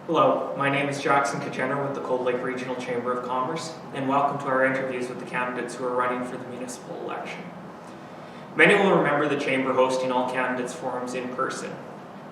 Hello, my name is Jackson Kajener with the Cold Lake Regional Chamber of Commerce, and welcome to our interviews with the candidates who are running for the municipal election. Many will remember the Chamber hosting all candidates forums in person.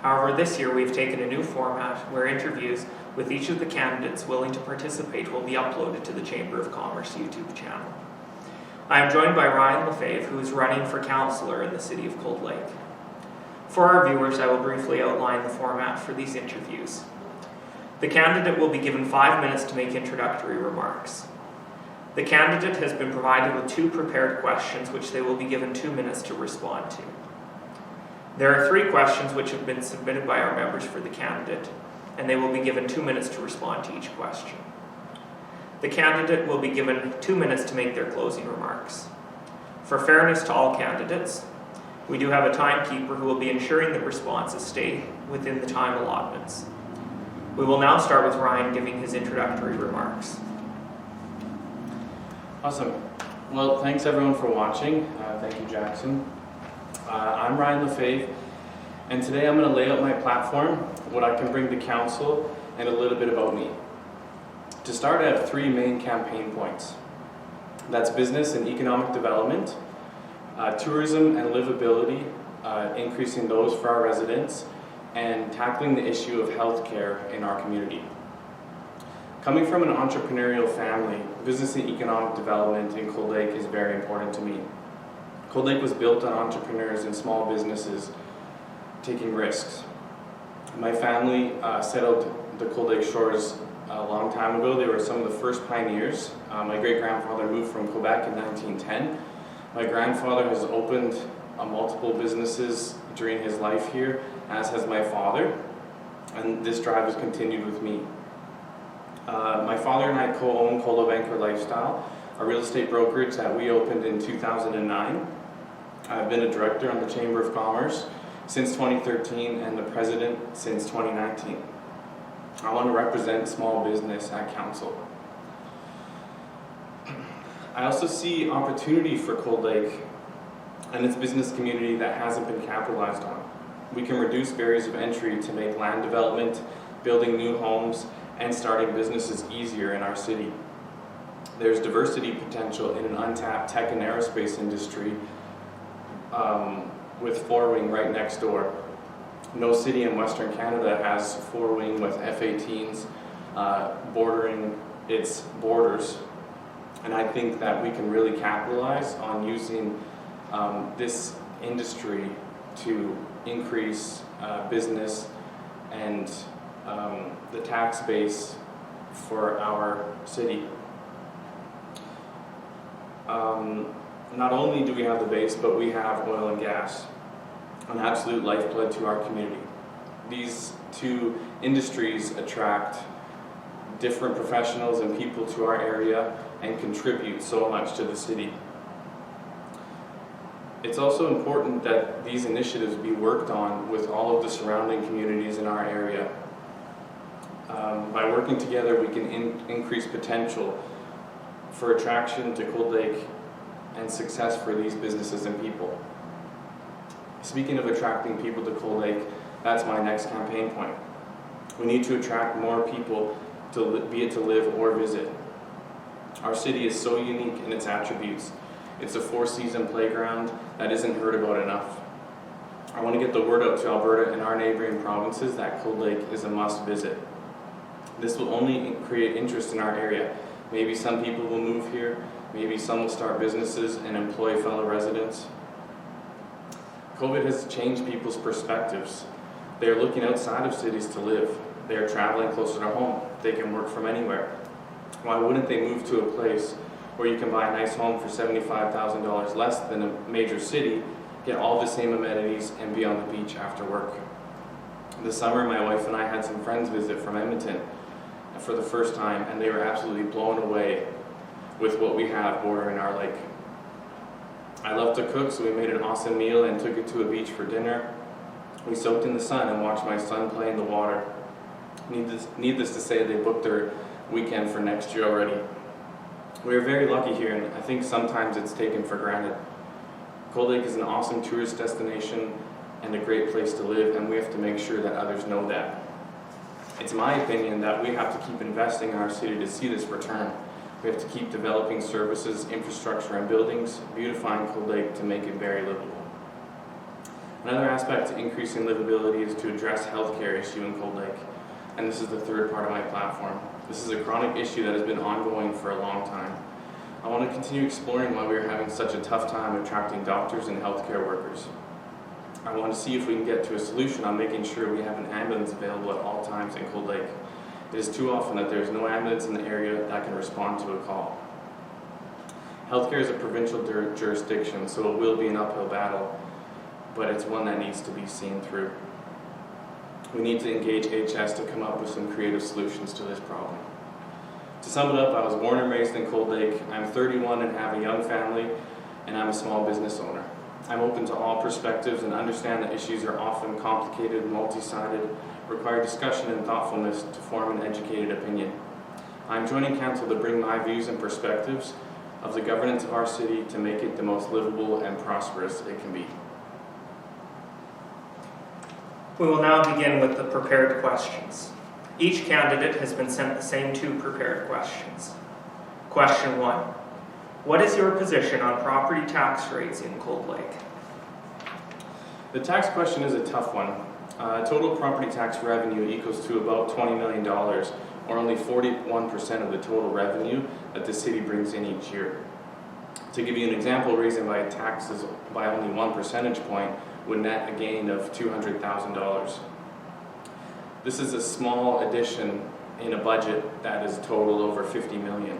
However, this year we've taken a new format where interviews with each of the candidates willing to participate will be uploaded to the Chamber of Commerce YouTube channel. I am joined by Ryan Lefebvre, who is running for Councilor in the City of Cold Lake. For our viewers, I will briefly outline the format for these interviews. The candidate will be given 5 minutes to make introductory remarks. The candidate has been provided with 2 prepared questions which they will be given 2 minutes to respond to. There are 3 questions which have been submitted by our members for the candidate, and they will be given 2 minutes to respond to each question. The candidate will be given 2 minutes to make their closing remarks. For fairness to all candidates, we do have a timekeeper who will be ensuring that responses stay within the time allotments. We will now start with Ryan giving his introductory remarks. Awesome. Well, thanks everyone for watching. Thank you, Jackson. I'm Ryan Lefebvre, and today I'm going to lay out my platform, what I can bring to council, and a little bit about me. To start, I have 3 main campaign points. That's business and economic development, tourism and livability, increasing those for our residents, and tackling the issue of healthcare in our community. Coming from an entrepreneurial family, business and economic development in Cold Lake is very important to me. Cold Lake was built on entrepreneurs and small businesses taking risks. My family settled the Cold Lake shores a long time ago. They were some of the first pioneers. My great-grandfather moved from Quebec in 1910. My grandfather has opened multiple businesses during his life here, as has my father, and this drive has continued with me. My father and I co-own Cold Lake Lifestyle, a real estate brokerage that we opened in 2009. I've been a director on the Chamber of Commerce since 2013 and the president since 2019. I want to represent small business at council. I also see opportunity for Cold Lake and its business community that hasn't been capitalized on. We can reduce barriers of entry to make land development, building new homes, and starting businesses easier in our city. There's diversity potential in an untapped tech and aerospace industry with 4-wing right next door. No city in Western Canada has 4-wing with F-18s bordering its borders, and I think that we can really capitalize on using this industry to increase business and the tax base for our city. Not only do we have the base, but we have oil and gas, an absolute lifeblood to our community. These 2 industries attract different professionals and people to our area and contribute so much to the city. It's also important that these initiatives be worked on with all of the surrounding communities in our area. By working together, we can increase potential for attraction to Cold Lake and success for these businesses and people. Speaking of attracting people to Cold Lake, that's my next campaign point. We need to attract more people, be it to live or visit. Our city is so unique in its attributes. It's a 4-season playground that isn't heard about enough. I want to get the word out to Alberta and our neighboring provinces that Cold Lake is a must visit. This will only create interest in our area. Maybe some people will move here, maybe some will start businesses and employ fellow residents. COVID has changed people's perspectives. They are looking outside of cities to live. They are traveling closer to home. They can work from anywhere. Why wouldn't they move to a place where you can buy a nice home for $75,000 less than a major city, get all the same amenities, and be on the beach after work? This summer, my wife and I had some friends visit from Edmonton for the first time, and they were absolutely blown away with what we have bordering our lake. I love to cook, so we made an awesome meal and took it to a beach for dinner. We soaked in the sun and watched my son play in the water. Needless to say, they booked their weekend for next year already. We are very lucky here, and I think sometimes it's taken for granted. Cold Lake is an awesome tourist destination and a great place to live, and we have to make sure that others know that. It's my opinion that we have to keep investing in our city to see this return. We have to keep developing services, infrastructure, and buildings, beautifying Cold Lake to make it very livable. Another aspect to increasing livability is to address healthcare issue in Cold Lake, and this is the third part of my platform. This is a chronic issue that has been ongoing for a long time. I want to continue exploring why we are having such a tough time attracting doctors and healthcare workers. I want to see if we can get to a solution on making sure we have an ambulance available at all times in Cold Lake. It is too often that there is no ambulance in the area that can respond to a call. Healthcare is a provincial jurisdiction, so it will be an uphill battle, but it's one that needs to be seen through. We need to engage HS to come up with some creative solutions to this problem. To sum it up, I was born and raised in Cold Lake. I'm 31 and have a young family, and I'm a small business owner. I'm open to all perspectives and understand that issues are often complicated, multi-sided, require discussion and thoughtfulness to form an educated opinion. I'm joining council to bring my views and perspectives of the governance of our city to make it the most livable and prosperous it can be. We will now begin with the prepared questions. Each candidate has been sent the same 2 prepared questions. Question 1. What is your position on property tax rates in Cold Lake? The tax question is a tough one. Total property tax revenue equals to about $20 million, or only 41% of the total revenue that the city brings in each year. To give you an example, raising by taxes by only 1 percentage point would net a gain of $200,000. This is a small addition in a budget that is total over $50 million.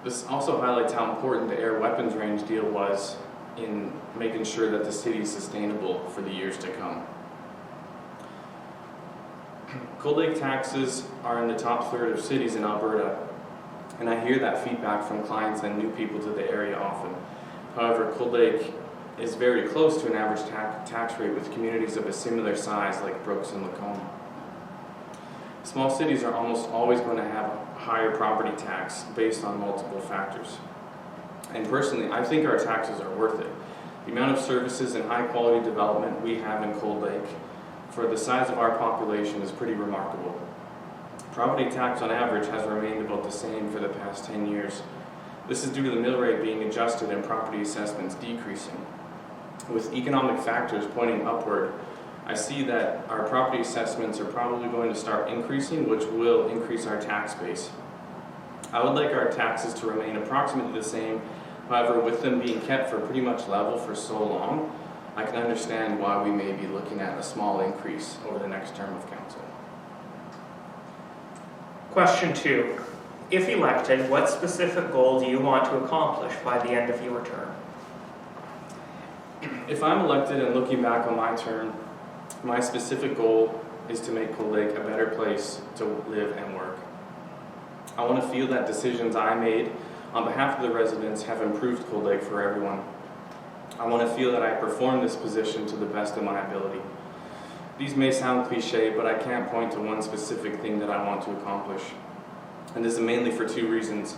This also highlights how important the air weapons range deal was in making sure that the city is sustainable for the years to come. Cold Lake taxes are in the top third of cities in Alberta, and I hear that feedback from clients and new people to the area often. However, Cold Lake is very close to an average tax rate with communities of a similar size like Brooks and Lacombe. Small cities are almost always going to have a higher property tax based on multiple factors. And personally, I think our taxes are worth it. The amount of services and high quality development we have in Cold Lake for the size of our population is pretty remarkable. Property tax on average has remained about the same for the past 10 years. This is due to the mill rate being adjusted and property assessments decreasing. With economic factors pointing upward, I see that our property assessments are probably going to start increasing, which will increase our tax base. I would like our taxes to remain approximately the same. However, with them being kept for pretty much level for so long, I can understand why we may be looking at a small increase over the next term of council. Question 2. If elected, what specific goal do you want to accomplish by the end of your term? If I'm elected and looking back on my term, my specific goal is to make Cold Lake a better place to live and work. I want to feel that decisions I made on behalf of the residents have improved Cold Lake for everyone. I want to feel that I perform this position to the best of my ability. These may sound cliche, but I can't point to one specific thing that I want to accomplish. And this is mainly for 2 reasons.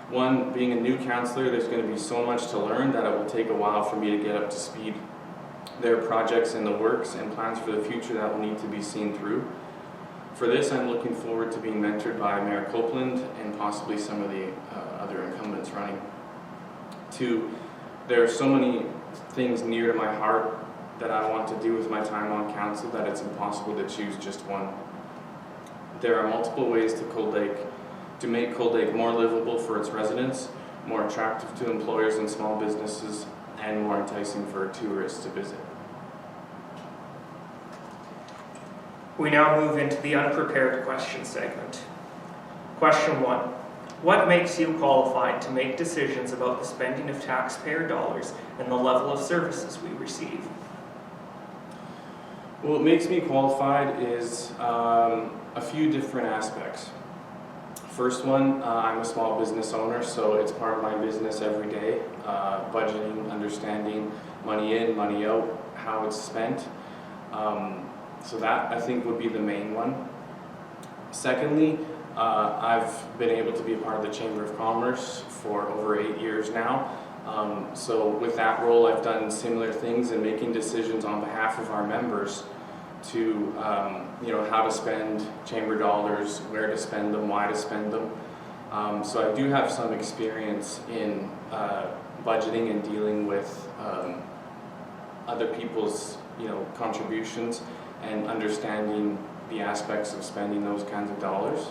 One, being a new councillor, there's going to be so much to learn that it will take a while for me to get up to speed. There are projects in the works and plans for the future that will need to be seen through. For this, I'm looking forward to being mentored by Mayor Copeland and possibly some of the other incumbents running. 2, there are so many things near to my heart that I want to do with my time on council that it's impossible to choose just one. There are multiple ways to make Cold Lake more livable for its residents, more attractive to employers and small businesses, and more enticing for tourists to visit. We now move into the unprepared question segment. Question 1. What makes you qualified to make decisions about the spending of taxpayer dollars and the level of services we receive? Well, what makes me qualified is a few different aspects. First one, I'm a small business owner, so it's part of my business every day. Budgeting, understanding money in, money out, how it's spent. So that, I think, would be the main one. Secondly, I've been able to be a part of the Chamber of Commerce for over 8 years now. So with that role, I've done similar things in making decisions on behalf of our members to how to spend chamber dollars, where to spend them, why to spend them. So I do have some experience in budgeting and dealing with other people's contributions and understanding the aspects of spending those kinds of dollars.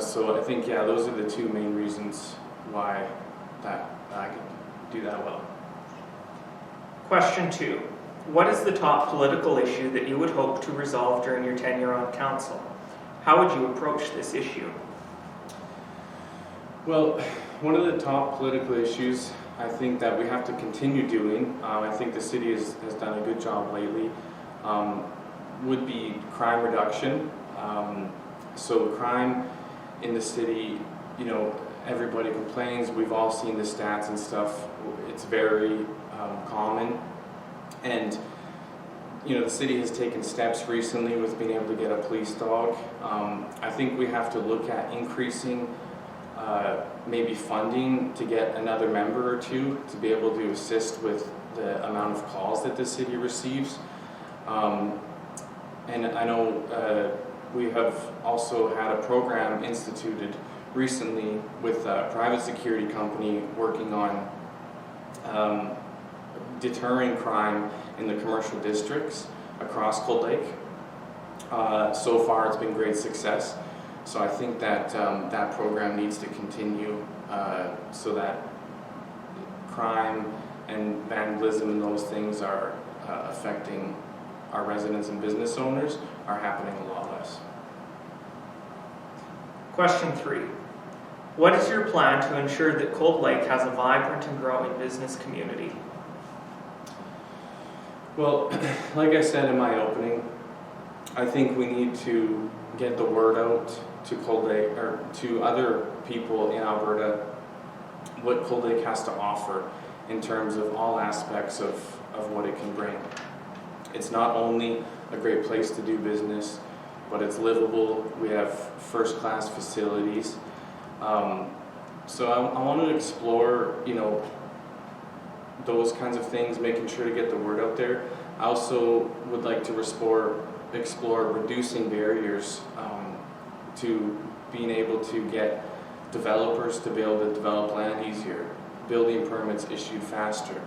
So I think, those are the two main reasons why I could do that well. Question 2. What is the top political issue that you would hope to resolve during your tenure on council? How would you approach this issue? Well, one of the top political issues I think that we have to continue doing, I think the city has done a good job lately, would be crime reduction. So crime in the city, everybody complains. We've all seen the stats and stuff. It's very common. And the city has taken steps recently with being able to get a police dog. I think we have to look at increasing maybe funding to get another member or two to be able to assist with the amount of calls that the city receives. And I know we have also had a program instituted recently with a private security company working on deterring crime in the commercial districts across Cold Lake. So far it's been great success. So I think that that program needs to continue so that crime and vandalism and those things are affecting our residents and business owners are happening a lot less. Question 3. What is your plan to ensure that Cold Lake has a vibrant and growing business community? Well, like I said in my opening, I think we need to get the word out to Cold Lake, or to other people in Alberta, what Cold Lake has to offer in terms of all aspects of what it can bring. It's not only a great place to do business, but it's livable. We have first-class facilities. So I want to explore, those kinds of things, making sure to get the word out there. I also would like to explore reducing barriers to being able to get developers to be able to develop land easier, building permits issued faster,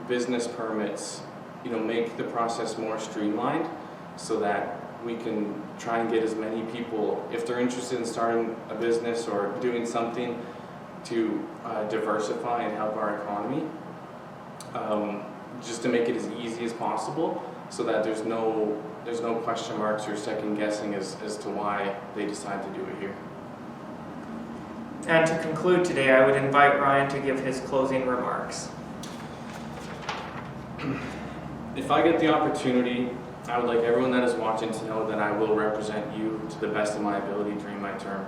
business permits, make the process more streamlined so that we can try and get as many people, if they're interested in starting a business or doing something, to diversify and help our economy, just to make it as easy as possible so that there's no question marks or second guessing as to why they decide to do it here. And to conclude today, I would invite Ryan to give his closing remarks. If I get the opportunity, I would like everyone that is watching to know that I will represent you to the best of my ability during my term.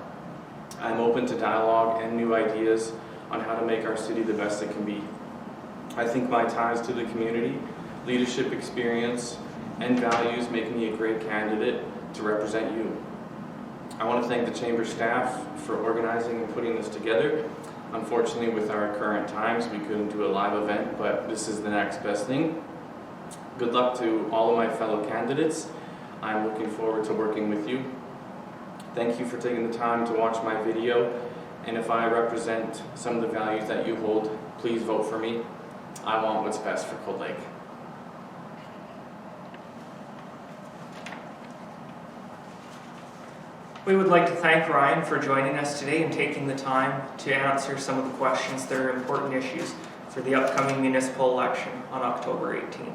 I'm open to dialogue and new ideas on how to make our city the best it can be. I think my ties to the community, leadership experience, and values make me a great candidate to represent you. I want to thank the Chamber staff for organizing and putting this together. Unfortunately, with our current times, we couldn't do a live event, but this is the next best thing. Good luck to all of my fellow candidates. I'm looking forward to working with you. Thank you for taking the time to watch my video, and if I represent some of the values that you hold, please vote for me. I want what's best for Cold Lake. We would like to thank Ryan for joining us today and taking the time to answer some of the questions that are important issues for the upcoming municipal election on October 18th.